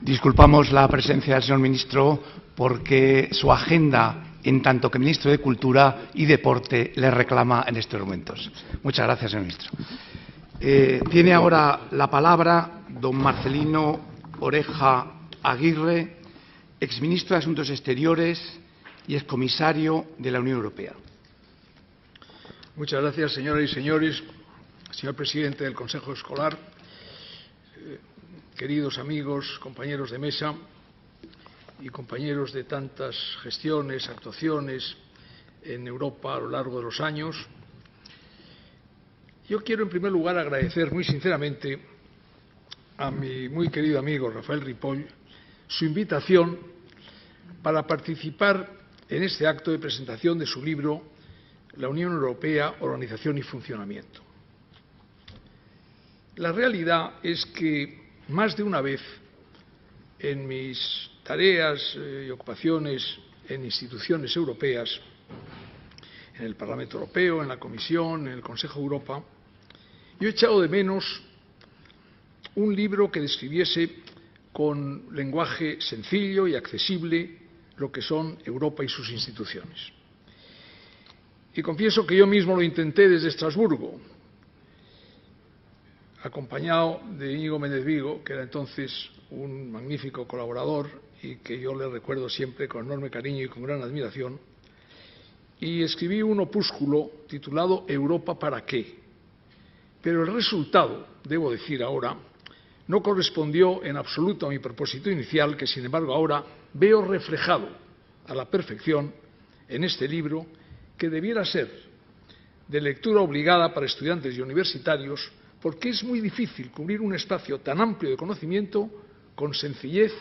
Disculpamos la presencia del señor ministro porque su agenda, en tanto que ministro de Cultura y Deporte, le reclama en estos momentos. Muchas gracias, señor ministro. Tiene ahora la palabra don Marcelino Oreja Aguirre, exministro de Asuntos Exteriores y excomisario de la Unión Europea. Muchas gracias, señoras y señores. Señor presidente del Consejo Escolar, queridos amigos, compañeros de mesa y compañeros de tantas gestiones, actuaciones en Europa a lo largo de los años, yo quiero en primer lugar agradecer muy sinceramente a mi muy querido amigo Rafael Ripoll su invitación para participar en este acto de presentación de su libro La Unión Europea, Organización y Funcionamiento. La realidad es que más de una vez en mis tareas y ocupaciones en instituciones europeas, en el Parlamento Europeo, en la Comisión, en el Consejo de Europa, yo he echado de menos un libro que describiese con lenguaje sencillo y accesible lo que son Europa y sus instituciones. Y confieso que yo mismo lo intenté desde Estrasburgo, acompañado de Íñigo Méndez Vigo, que era entonces un magnífico colaborador y que yo le recuerdo siempre con enorme cariño y con gran admiración, y escribí un opúsculo titulado ¿Europa para qué? Pero el resultado, debo decir ahora, no correspondió en absoluto a mi propósito inicial, que sin embargo ahora veo reflejado a la perfección en este libro, que debiera ser de lectura obligada para estudiantes y universitarios, porque es muy difícil cubrir un espacio tan amplio de conocimiento con sencillez,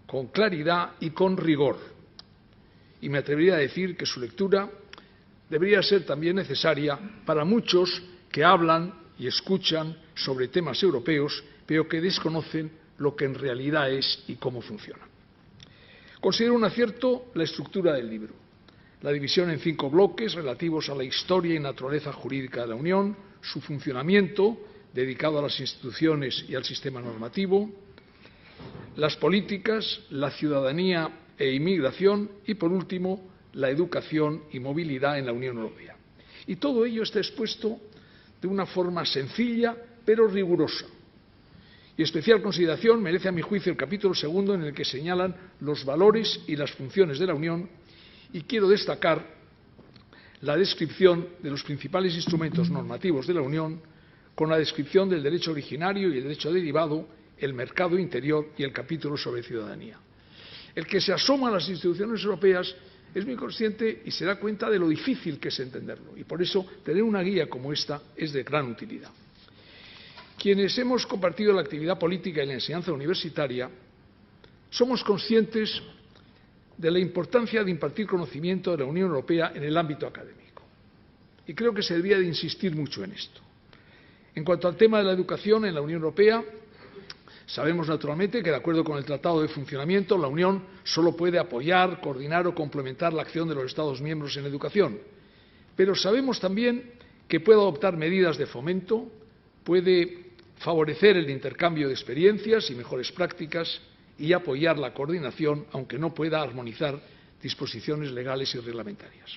con claridad y con rigor. Y me atrevería a decir que su lectura debería ser también necesaria para muchos que hablan y escuchan sobre temas europeos, pero que desconocen lo que en realidad es y cómo funciona. Considero un acierto la estructura del libro, la división en 5 bloques relativos a la historia y naturaleza jurídica de la Unión, su funcionamiento, dedicado a las instituciones y al sistema normativo, las políticas, la ciudadanía e inmigración y, por último, la educación y movilidad en la Unión Europea. Y todo ello está expuesto de una forma sencilla pero rigurosa. Y especial consideración merece, a mi juicio, el capítulo 2 en el que señalan los valores y las funciones de la Unión, y quiero destacar la descripción de los principales instrumentos normativos de la Unión, con la descripción del derecho originario y el derecho derivado, el mercado interior y el capítulo sobre ciudadanía. El que se asoma a las instituciones europeas es muy consciente y se da cuenta de lo difícil que es entenderlo, y por eso tener una guía como esta es de gran utilidad. Quienes hemos compartido la actividad política y la enseñanza universitaria somos conscientes de la importancia de impartir conocimiento de la Unión Europea en el ámbito académico. Y creo que se debería de insistir mucho en esto. En cuanto al tema de la educación en la Unión Europea, sabemos naturalmente que, de acuerdo con el Tratado de Funcionamiento, la Unión solo puede apoyar, coordinar o complementar la acción de los Estados miembros en educación. Pero sabemos también que puede adoptar medidas de fomento, puede favorecer el intercambio de experiencias y mejores prácticas y apoyar la coordinación, aunque no pueda armonizar disposiciones legales y reglamentarias.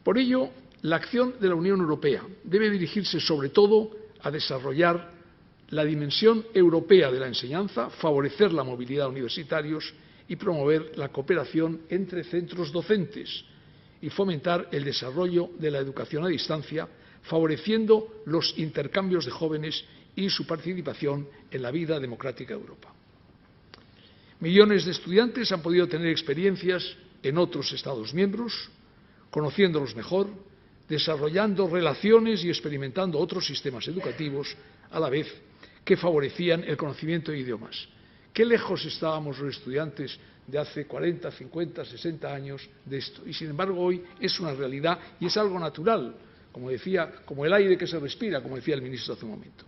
Por ello, la acción de la Unión Europea debe dirigirse sobre todo a desarrollar la dimensión europea de la enseñanza, favorecer la movilidad de universitarios y promover la cooperación entre centros docentes y fomentar el desarrollo de la educación a distancia, favoreciendo los intercambios de jóvenes y su participación en la vida democrática de Europa. Millones de estudiantes han podido tener experiencias en otros Estados miembros, conociéndolos mejor, desarrollando relaciones y experimentando otros sistemas educativos a la vez que favorecían el conocimiento de idiomas. Qué lejos estábamos los estudiantes de hace 40, 50, 60 años de esto. Y sin embargo hoy es una realidad y es algo natural, como decía, como el aire que se respira, como decía el ministro hace un momento.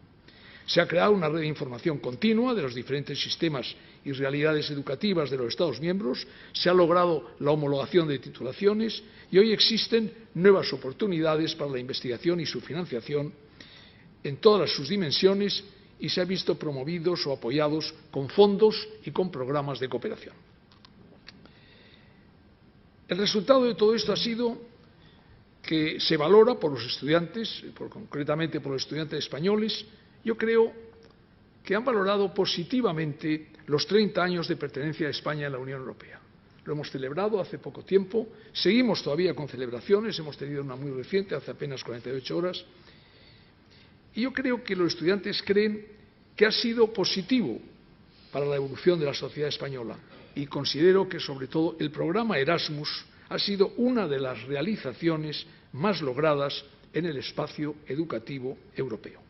Se ha creado una red de información continua de los diferentes sistemas y realidades educativas de los Estados miembros, se ha logrado la homologación de titulaciones y hoy existen nuevas oportunidades para la investigación y su financiación en todas sus dimensiones y se han visto promovidos o apoyados con fondos y con programas de cooperación. El resultado de todo esto ha sido que se valora por los estudiantes, concretamente por los estudiantes españoles. Yo creo que han valorado positivamente los 30 años de pertenencia de España a la Unión Europea. Lo hemos celebrado hace poco tiempo, seguimos todavía con celebraciones, hemos tenido una muy reciente, hace apenas 48 horas, y yo creo que los estudiantes creen que ha sido positivo para la evolución de la sociedad española, y considero que, sobre todo, el programa Erasmus ha sido una de las realizaciones más logradas en el espacio educativo europeo.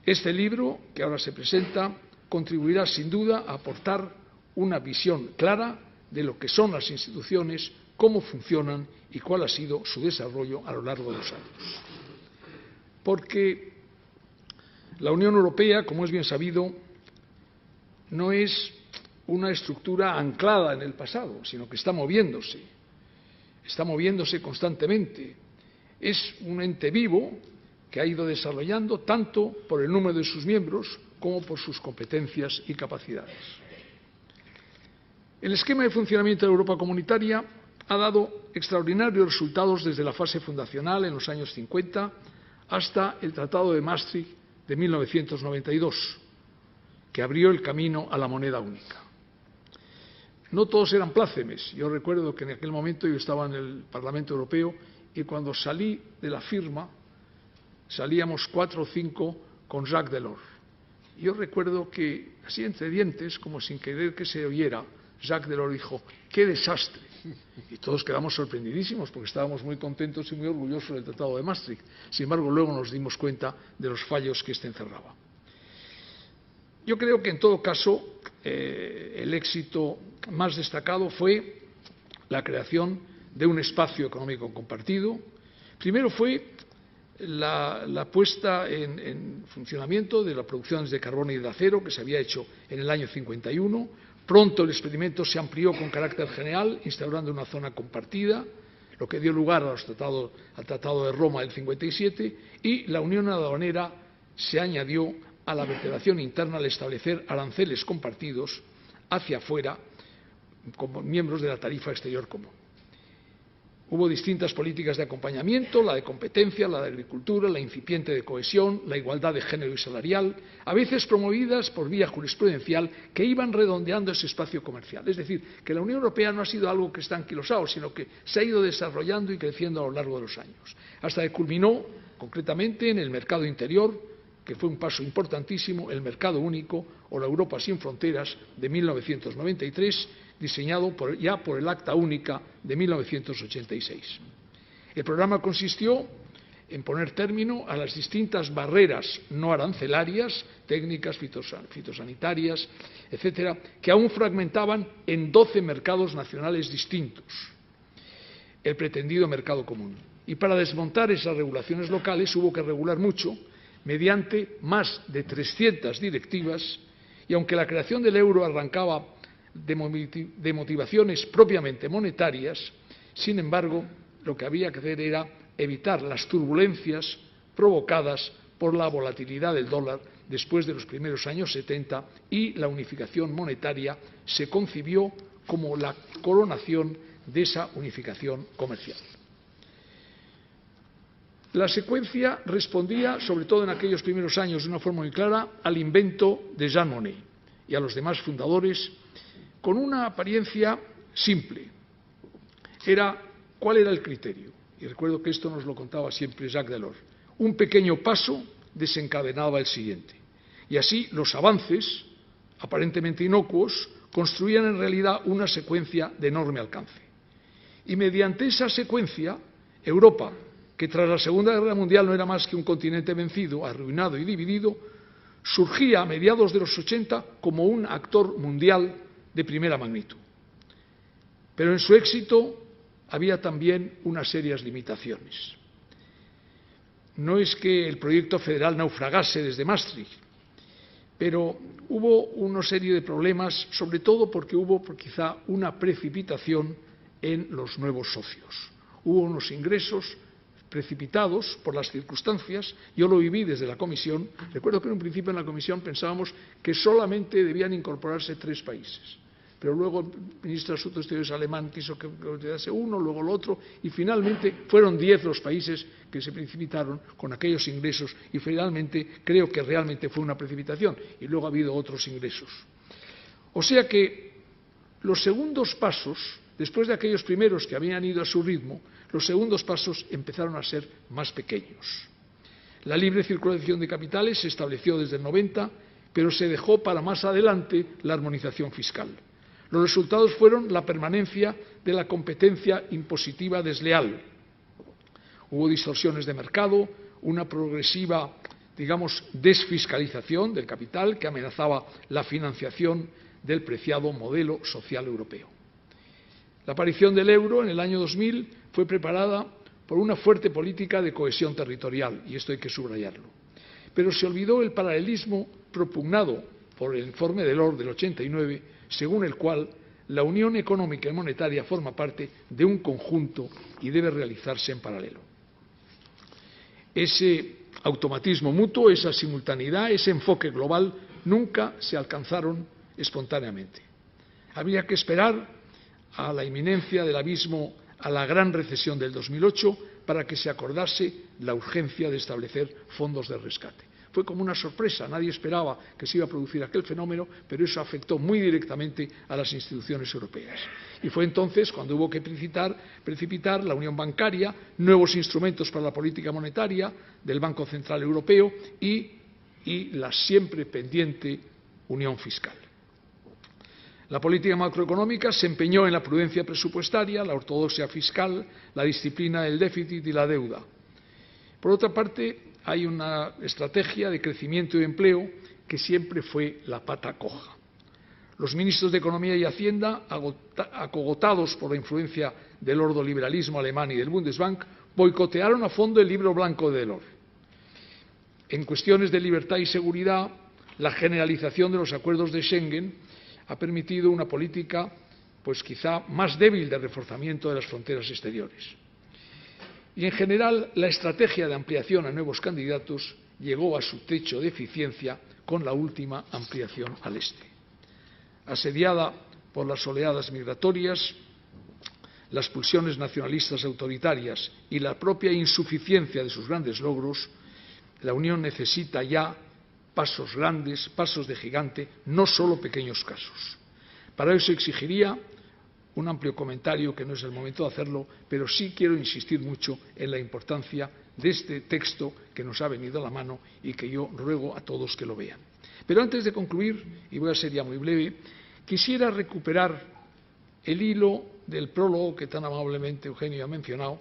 Este libro, que ahora se presenta, contribuirá sin duda a aportar una visión clara de lo que son las instituciones, cómo funcionan y cuál ha sido su desarrollo a lo largo de los años. Porque la Unión Europea, como es bien sabido, no es una estructura anclada en el pasado, sino que está moviéndose constantemente. Es un ente vivo que ha ido desarrollando tanto por el número de sus miembros como por sus competencias y capacidades. El esquema de funcionamiento de la Europa comunitaria ha dado extraordinarios resultados desde la fase fundacional en los años 50 hasta el Tratado de Maastricht de 1992, que abrió el camino a la moneda única. No todos eran plácemes. Yo recuerdo que en aquel momento yo estaba en el Parlamento Europeo y cuando salí de la firma salíamos 4 o 5 con Jacques Delors. Yo recuerdo que, así entre dientes, como sin querer que se oyera, Jacques Delors dijo: ¡qué desastre! Y todos quedamos sorprendidísimos porque estábamos muy contentos y muy orgullosos del Tratado de Maastricht. Sin embargo, luego nos dimos cuenta de los fallos que éste encerraba. Yo creo que, en todo caso, el éxito más destacado fue la creación de un espacio económico compartido. Primero fue la puesta en funcionamiento de las producciones de carbón y de acero, que se había hecho en el año 51. Pronto el experimento se amplió con carácter general, instaurando una zona compartida, lo que dio lugar al Tratado de Roma del 57, y la Unión Aduanera se añadió a la vertebración interna al establecer aranceles compartidos hacia afuera como miembros de la tarifa exterior común. Hubo distintas políticas de acompañamiento: la de competencia, la de agricultura, la incipiente de cohesión, la igualdad de género y salarial, a veces promovidas por vía jurisprudencial, que iban redondeando ese espacio comercial. Es decir, que la Unión Europea no ha sido algo que está anquilosado, sino que se ha ido desarrollando y creciendo a lo largo de los años, hasta que culminó concretamente en el mercado interior, que fue un paso importantísimo, el mercado único o la Europa sin fronteras de 1993, diseñado ya por el Acta Única de 1986. El programa consistió en poner término a las distintas barreras no arancelarias, técnicas, fitosanitarias, etcétera, que aún fragmentaban en 12 mercados nacionales distintos el pretendido mercado común. Y para desmontar esas regulaciones locales hubo que regular mucho, mediante más de 300 directivas, y aunque la creación del euro arrancaba de motivaciones propiamente monetarias, sin embargo, lo que había que hacer era evitar las turbulencias provocadas por la volatilidad del dólar después de los primeros años 70, y la unificación monetaria se concibió como la coronación de esa unificación comercial. La secuencia respondía, sobre todo en aquellos primeros años, de una forma muy clara al invento de Jean Monnet y a los demás fundadores, con una apariencia simple. ¿Cuál era el criterio? Y recuerdo que esto nos lo contaba siempre Jacques Delors. Un pequeño paso desencadenaba el siguiente. Y así los avances, aparentemente inocuos, construían en realidad una secuencia de enorme alcance. Y mediante esa secuencia, Europa, que tras la Segunda Guerra Mundial no era más que un continente vencido, arruinado y dividido, surgía a mediados de los 80 como un actor mundial de primera magnitud. Pero en su éxito había también unas serias limitaciones. No es que el proyecto federal naufragase desde Maastricht, pero hubo una serie de problemas, sobre todo porque hubo quizá una precipitación en los nuevos socios. Hubo unos ingresos precipitados por las circunstancias. Yo lo viví desde la Comisión. Recuerdo que en un principio en la Comisión pensábamos que solamente debían incorporarse 3 países. Pero luego el ministro de Asuntos Exteriores alemán quiso que quedase uno, luego lo otro, y finalmente fueron 10 los países que se precipitaron con aquellos ingresos, y finalmente creo que realmente fue una precipitación, y luego ha habido otros ingresos. O sea que los segundos pasos, después de aquellos primeros que habían ido a su ritmo, los segundos pasos empezaron a ser más pequeños. La libre circulación de capitales se estableció desde el 90, pero se dejó para más adelante la armonización fiscal. Los resultados fueron la permanencia de la competencia impositiva desleal. Hubo distorsiones de mercado, una progresiva, desfiscalización del capital que amenazaba la financiación del preciado modelo social europeo. La aparición del euro en el año 2000 fue preparada por una fuerte política de cohesión territorial, y esto hay que subrayarlo. Pero se olvidó el paralelismo propugnado por el informe Delors del 89, según el cual la Unión Económica y Monetaria forma parte de un conjunto y debe realizarse en paralelo. Ese automatismo mutuo, esa simultaneidad, ese enfoque global nunca se alcanzaron espontáneamente. Habría que esperar a la inminencia del abismo, a la gran recesión del 2008, para que se acordase la urgencia de establecer fondos de rescate. Fue como una sorpresa, nadie esperaba que se iba a producir aquel fenómeno, pero eso afectó muy directamente a las instituciones europeas. Y fue entonces cuando hubo que precipitar la unión bancaria, nuevos instrumentos para la política monetaria del Banco Central Europeo y la siempre pendiente unión fiscal. La política macroeconómica se empeñó en la prudencia presupuestaria, la ortodoxia fiscal, la disciplina del déficit y la deuda. Por otra parte, hay una estrategia de crecimiento y empleo que siempre fue la pata coja. Los ministros de Economía y Hacienda, acogotados por la influencia del ordoliberalismo alemán y del Bundesbank, boicotearon a fondo el libro blanco de Delors. En cuestiones de libertad y seguridad, la generalización de los acuerdos de Schengen ha permitido una política, quizá más débil de reforzamiento de las fronteras exteriores. Y, en general, la estrategia de ampliación a nuevos candidatos llegó a su techo de eficiencia con la última ampliación al este. Asediada por las oleadas migratorias, las pulsiones nacionalistas autoritarias y la propia insuficiencia de sus grandes logros, la Unión necesita ya pasos grandes, pasos de gigante, no solo pequeños casos. Para eso exigiría un amplio comentario, que no es el momento de hacerlo, pero sí quiero insistir mucho en la importancia de este texto que nos ha venido a la mano y que yo ruego a todos que lo vean. Pero antes de concluir, y voy a ser ya muy breve, quisiera recuperar el hilo del prólogo que tan amablemente Eugenio ha mencionado,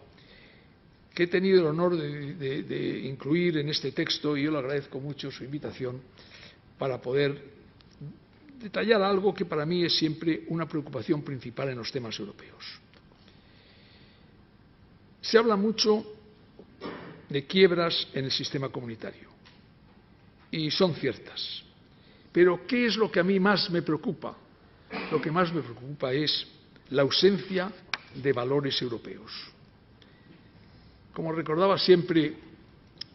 que he tenido el honor de incluir en este texto, y yo le agradezco mucho su invitación para poder detallar algo que para mí es siempre una preocupación principal en los temas europeos. Se habla mucho de quiebras en el sistema comunitario, y son ciertas. Pero ¿qué es lo que a mí más me preocupa? Lo que más me preocupa es la ausencia de valores europeos. Como recordaba siempre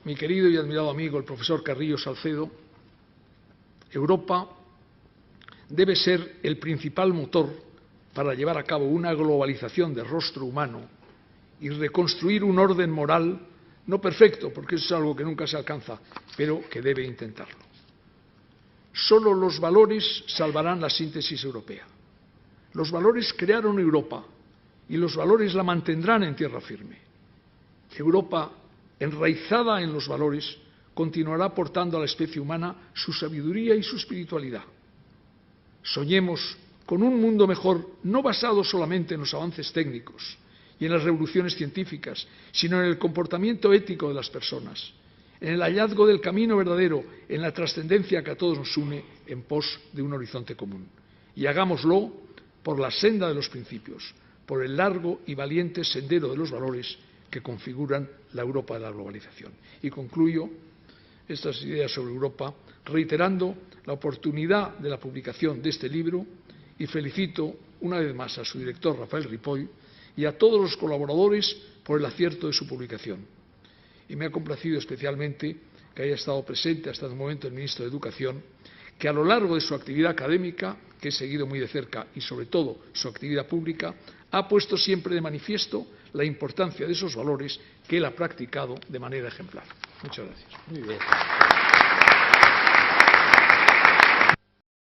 mi querido y admirado amigo, el profesor Carrillo Salcedo, Europa debe ser el principal motor para llevar a cabo una globalización de rostro humano y reconstruir un orden moral, no perfecto, porque eso es algo que nunca se alcanza, pero que debe intentarlo. Solo los valores salvarán la síntesis europea. Los valores crearon Europa y los valores la mantendrán en tierra firme. Europa, enraizada en los valores, continuará aportando a la especie humana su sabiduría y su espiritualidad. Soñemos con un mundo mejor, no basado solamente en los avances técnicos y en las revoluciones científicas, sino en el comportamiento ético de las personas, en el hallazgo del camino verdadero, en la trascendencia que a todos nos une en pos de un horizonte común. Y hagámoslo por la senda de los principios, por el largo y valiente sendero de los valores que configuran la Europa de la globalización. Y concluyo estas ideas sobre Europa reiterando la oportunidad de la publicación de este libro y felicito una vez más a su director, Rafael Ripoll, y a todos los colaboradores por el acierto de su publicación. y me ha complacido especialmente que haya estado presente hasta el momento el ministro de Educación, que a lo largo de su actividad académica, que he seguido muy de cerca, y sobre todo su actividad pública, ha puesto siempre de manifiesto la importancia de esos valores que él ha practicado de manera ejemplar. Muchas gracias. Muy bien.